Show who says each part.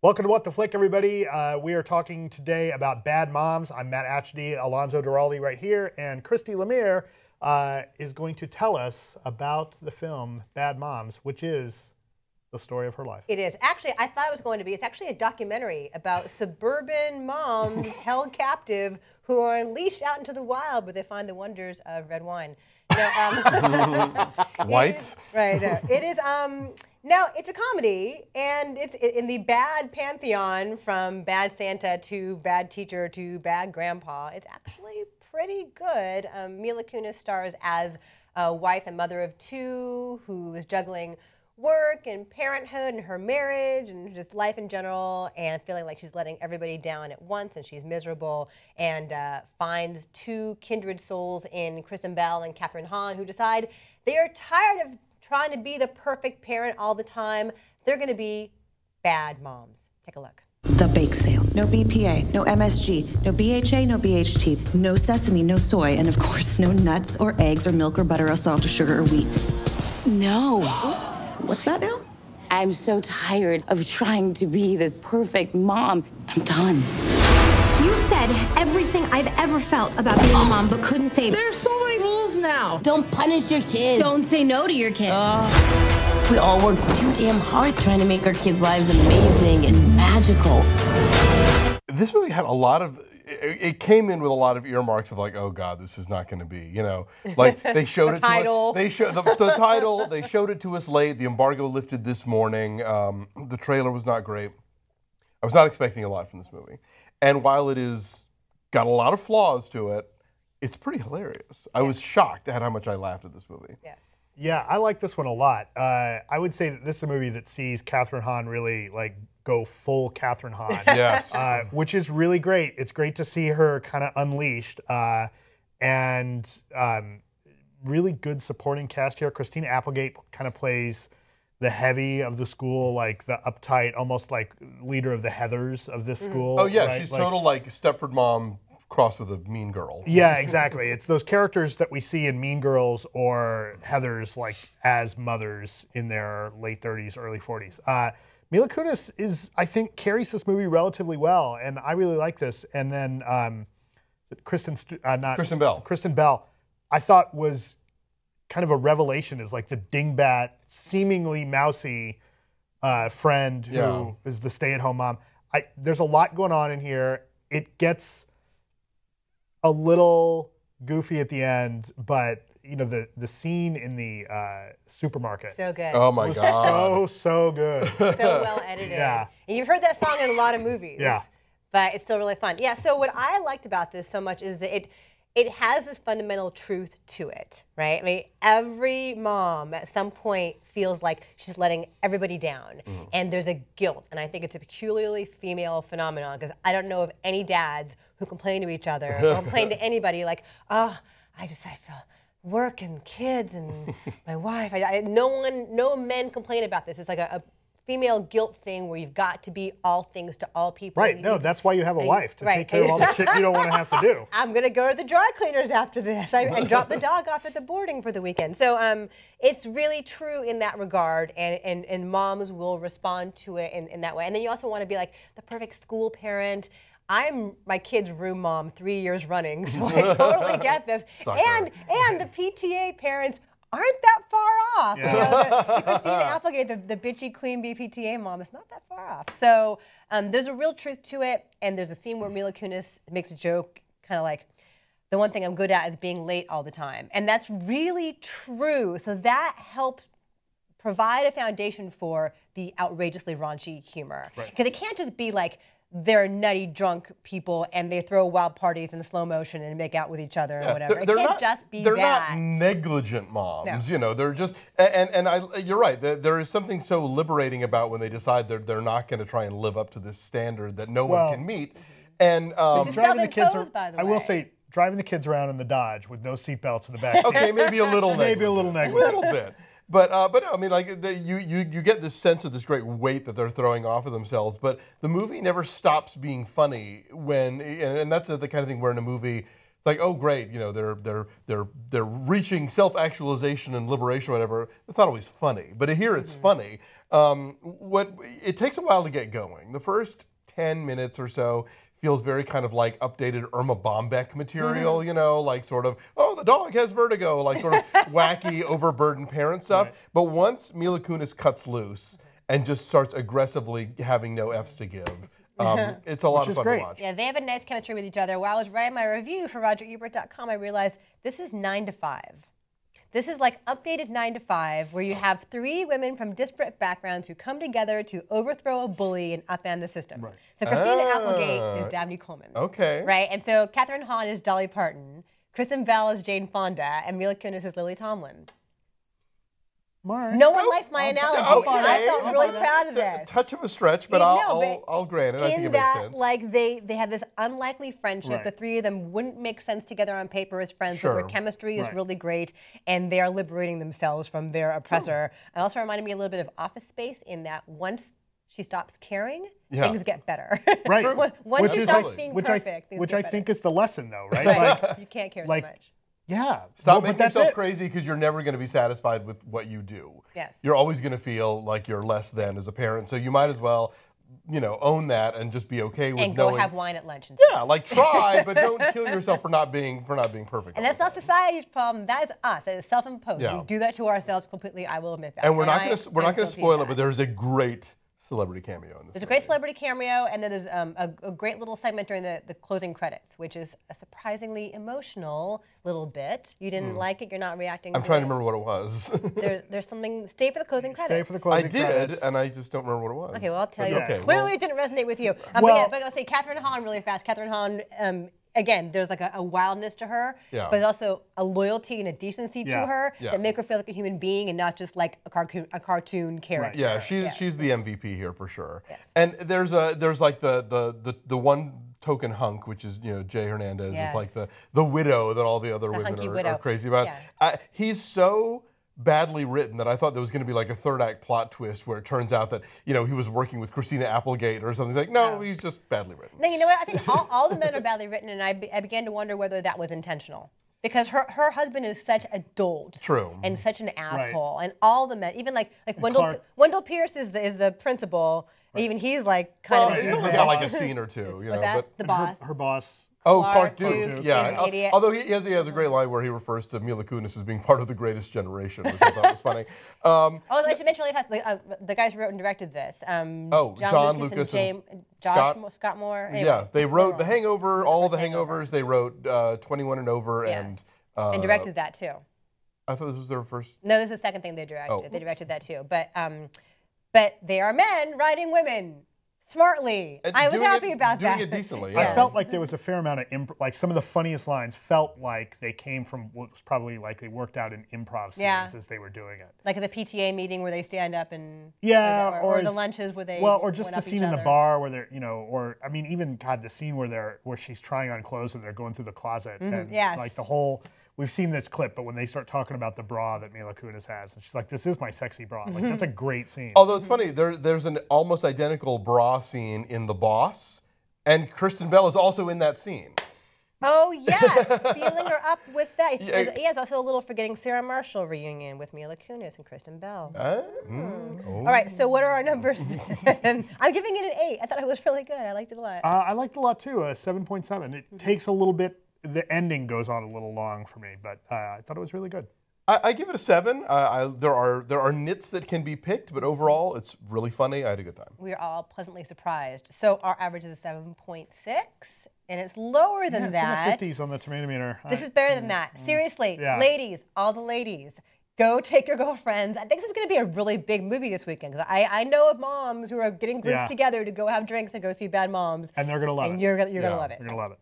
Speaker 1: Welcome to What the Flick, everybody. We are talking today about bad moms. I'm Matt Ashdy, Alonzo Duraldi right here, and Christy Lemire is going to tell us about the film Bad Moms, which is the story of her life.
Speaker 2: It is. Actually, I thought it was going to be. It's actually a documentary about suburban moms held captive who are unleashed out into the wild where they find the wonders of red wine.
Speaker 3: Whites?
Speaker 2: Right. It is. No, it's a comedy, and it's in the bad pantheon from Bad Santa to Bad Teacher to Bad Grandpa. It's actually pretty good. Mila Kunis stars as a wife and mother of two who is juggling work and parenthood and her marriage and just life in general, and feeling like she's letting everybody down at once and she's miserable, and finds two kindred souls in Kristen Bell and Kathryn Hahn who decide they are tired of trying to be the perfect parent all the time. They're going to be bad moms. Take a look.
Speaker 4: The bake sale. No BPA, no MSG, no BHA, no BHT, no sesame, no soy, and of course no nuts or eggs or milk or butter or salt or sugar or wheat.
Speaker 5: No.
Speaker 4: What's that now?
Speaker 5: I'm so tired of trying to be this perfect mom. I'm done.
Speaker 6: You said everything I've ever felt about being a mom, but couldn't say.
Speaker 7: There's so many rules now.
Speaker 5: Don't punish your kids.
Speaker 6: Don't say no to your kids.
Speaker 5: We all work too damn hard trying to make our kids' lives amazing and magical.
Speaker 3: This movie had a lot of, it came in with a lot of earmarks of like, oh God, this is not going to be, you know, like they showed it
Speaker 2: title.
Speaker 3: to us, they showed the title, they showed it to us late, the embargo lifted this morning, the trailer was not great. I was not expecting a lot from this movie. And while it is got a lot of flaws to it, it's pretty hilarious. I was shocked at how much I laughed at this movie.
Speaker 2: Yes.
Speaker 1: Yeah, I like this one a lot. I would say that this is a movie that sees Kathryn Hahn really like go full Kathryn Hahn.
Speaker 3: Yes.
Speaker 1: Which is really great. It's great to see her kind of unleashed, and really good supporting cast here. Christina Applegate kind of plays the heavy of the school, like the uptight, almost like leader of the Heathers of this school.
Speaker 3: Oh yeah,
Speaker 1: right?
Speaker 3: she's total like Stepford mom crossed with a mean girl.
Speaker 1: Yeah, exactly. It's those characters that we see in Mean Girls or Heathers, like as mothers in their late 30s, early 40s. Mila Kunis I think, carries this movie relatively well, and I really like this. And then Kristen Bell. Kristen Bell, I thought was kind of a revelation as like the dingbat, seemingly mousy friend who is the stay-at-home mom. There's a lot going on in here. It gets a little goofy at the end, but you know the scene in the supermarket.
Speaker 2: So good.
Speaker 3: Oh my God.
Speaker 1: So good.
Speaker 2: So well edited.
Speaker 1: Yeah.
Speaker 2: And you've heard that song in a lot of movies.
Speaker 1: Yeah.
Speaker 2: But it's still really fun. Yeah, so what I liked about this so much is that it has this fundamental truth to it, right? I mean, every mom at some point feels like she's letting everybody down, and there's a guilt, and I think it's a peculiarly female phenomenon, because I don't know of any dads who complain to each other or complain to anybody like, oh, I feel work and kids and my wife. No men complain about this. It's like a female guilt thing where you've got to be all things to all people.
Speaker 1: Right, no, that's why you have a wife, to take care of all the shit you don't want to have to do.
Speaker 2: I'm going to go to the dry cleaners after this. I drop the dog off at the boarding for the weekend. So it's really true in that regard, and moms will respond to it in that way. And then you also want to be like the perfect school parent. I'm my kid's room mom 3 years running, so I totally get this. And the PTA parents aren't that far off.
Speaker 1: Yeah.
Speaker 2: You know, the Christina Applegate, the bitchy Queen Bee PTA mom, is not that far off. So there's a real truth to it, and there's a scene where Mila Kunis makes a joke, kind of like, the one thing I'm good at is being late all the time. And that's really true. So that helps provide a foundation for the outrageously raunchy humor. Because it can't just be like, they're nutty drunk people and they throw wild parties in slow motion and make out with each other or whatever. It can't just be
Speaker 3: they're
Speaker 2: that.
Speaker 3: They're not negligent moms,
Speaker 2: No.
Speaker 3: you know. They're just, you're right. There is something so liberating about when they decide they're not going to try and live up to this standard that no one can meet. And
Speaker 2: Which is
Speaker 1: driving the kids,
Speaker 2: by the way.
Speaker 1: I will say, driving the kids around in the Dodge with no seatbelts in the back seat.
Speaker 3: Okay, maybe a little negligent.
Speaker 1: Maybe a little negligent.
Speaker 3: A little bit. But no, I mean, like you get this sense of this great weight that they're throwing off of themselves. But the movie never stops being funny when, and that's the kind of thing where in a movie It's like, oh great, they're reaching self-actualization and liberation, or whatever. It's not always funny, but here it's funny. It takes a while to get going. The first 10 minutes or so feels very kind of like updated Irma Bombeck material, like sort of, oh, the dog has vertigo, like sort of wacky, overburdened parent stuff. Right. But once Mila Kunis cuts loose and just starts aggressively having no F's to give, it's a lot of fun to watch.
Speaker 2: Yeah, they have a nice chemistry with each other. While I was writing my review for RogerEbert.com, I realized this is 9 to 5. This is like updated 9 to 5, where you have 3 women from disparate backgrounds who come together to overthrow a bully and upend the system. Right. So Christina Applegate is Dabney Coleman.
Speaker 3: Okay.
Speaker 2: Right, and so Catherine Hahn is Dolly Parton, Kristen Bell is Jane Fonda, and Mila Kunis is Lily Tomlin.
Speaker 1: Mark.
Speaker 2: No one likes my analogy.
Speaker 3: Okay.
Speaker 2: I felt really proud of this.
Speaker 3: A touch of a stretch, but I'll grant it. I think it makes sense.
Speaker 2: Like they have this unlikely friendship. Right. The 3 of them wouldn't make sense together on paper as friends, but their chemistry is really great, and they are liberating themselves from their oppressor. It also reminded me a little bit of Office Space in that once she stops caring, things get better.
Speaker 1: Right.
Speaker 2: Once she stops being perfect,
Speaker 1: which I think is the lesson, though, right?
Speaker 2: Like, you can't care so much.
Speaker 1: Yeah.
Speaker 3: Stop making yourself crazy, because you're never going to be satisfied with what you do.
Speaker 2: Yes.
Speaker 3: You're always going to feel like you're less than as a parent. So you might as well, own that and just be okay with
Speaker 2: and go have wine at lunch.
Speaker 3: Yeah, like try, but don't kill yourself for not being perfect.
Speaker 2: And that's not society's problem. That is us. That is self-imposed. Yeah. We do that to ourselves completely. I will admit that.
Speaker 3: And we're not going to spoil it, but there's a great celebrity cameo in this.
Speaker 2: There's a great celebrity cameo, and then there's a great little segment during the closing credits, which is a surprisingly emotional little bit. You didn't like it? You're not reacting?
Speaker 3: I'm trying to remember what it was.
Speaker 2: There's something. Stay for the closing credits.
Speaker 1: Stay for the closing credits.
Speaker 3: I did, and I just don't remember what it was.
Speaker 2: Okay, well, I'll tell you.
Speaker 3: Okay,
Speaker 2: Clearly, it didn't resonate with you. But yeah, but I'll say Catherine Hahn really fast. Catherine Hahn. Again, there's like a wildness to her, but there's also a loyalty and a decency to her that make her feel like a human being and not just like a cartoon character.
Speaker 3: Yeah, she's the MVP here for sure.
Speaker 2: Yes.
Speaker 3: And there's like the one token hunk, which is Jay Hernandez is like the widow that all the other women are crazy about. Yeah. He's so badly written that I thought there was going to be like a third act plot twist where it turns out that he was working with Christina Applegate or something. Like, no, he's just badly written.
Speaker 2: No, you know what? I think all the men are badly written, and I began to wonder whether that was intentional. Because her husband is such a dolt.
Speaker 3: True.
Speaker 2: And such an asshole. Right. And all the men, even like Wendell Pierce is the principal. Right. Even he's like kind of a
Speaker 3: he's only got like a scene or two.
Speaker 2: Was that the boss?
Speaker 1: Her boss.
Speaker 3: Oh, Clark Duke. Yeah.
Speaker 2: Is an idiot.
Speaker 3: Although he has a great line where he refers to Mila Kunis as being part of the greatest generation, which I thought was funny.
Speaker 2: I should mention really fast, the guys who wrote and directed this.
Speaker 3: John Lucas and
Speaker 2: Scott Moore. Anyway,
Speaker 3: yes, they wrote The Hangover, all of the Hangovers. They wrote 21 and Over and
Speaker 2: directed that too.
Speaker 3: I thought this was their first.
Speaker 2: No, this is the second thing they directed. Oh. They directed that too. But they are men writing women. Smartly. I was happy about that.
Speaker 3: Doing it decently.
Speaker 1: I felt like there was a fair amount of like some of the funniest lines felt like they came from what was probably like they worked out in improv scenes as they were doing it.
Speaker 2: Like at the PTA meeting where they stand up and
Speaker 1: or
Speaker 2: the lunches where they
Speaker 1: or just the scene in the bar where they're or I mean even the scene where she's trying on clothes and they're going through the closet and like the whole. We've seen this clip, but when they start talking about the bra that Mila Kunis has, and she's like, "This is my sexy bra." Like that's a great scene.
Speaker 3: Although it's funny, there's an almost identical bra scene in The Boss, and Kristen Bell is also in that scene.
Speaker 2: Oh yes, feeling her up with that. It's also a little Forgetting Sarah Marshall reunion with Mila Kunis and Kristen Bell. All right, so what are our numbers then? I'm giving it an 8. I thought it was really good. I liked it a lot.
Speaker 1: I liked it a lot too. 7.7. It takes a little bit. The ending goes on a little long for me, but I thought it was really good.
Speaker 3: I give it a 7. There are nits that can be picked, but overall, it's really funny. I had a good time.
Speaker 2: We are all pleasantly surprised. So our average is a 7.6, and it's lower than that.
Speaker 1: It's in the 50s on the tomato meter.
Speaker 2: This is better than that. Seriously, ladies, all the ladies, go take your girlfriends. I think this is going to be a really big movie this weekend because I know of moms who are getting groups together to go have drinks and go see Bad Moms.
Speaker 1: And they're going to love it.
Speaker 2: And you're going to love it.
Speaker 1: You're going to love it.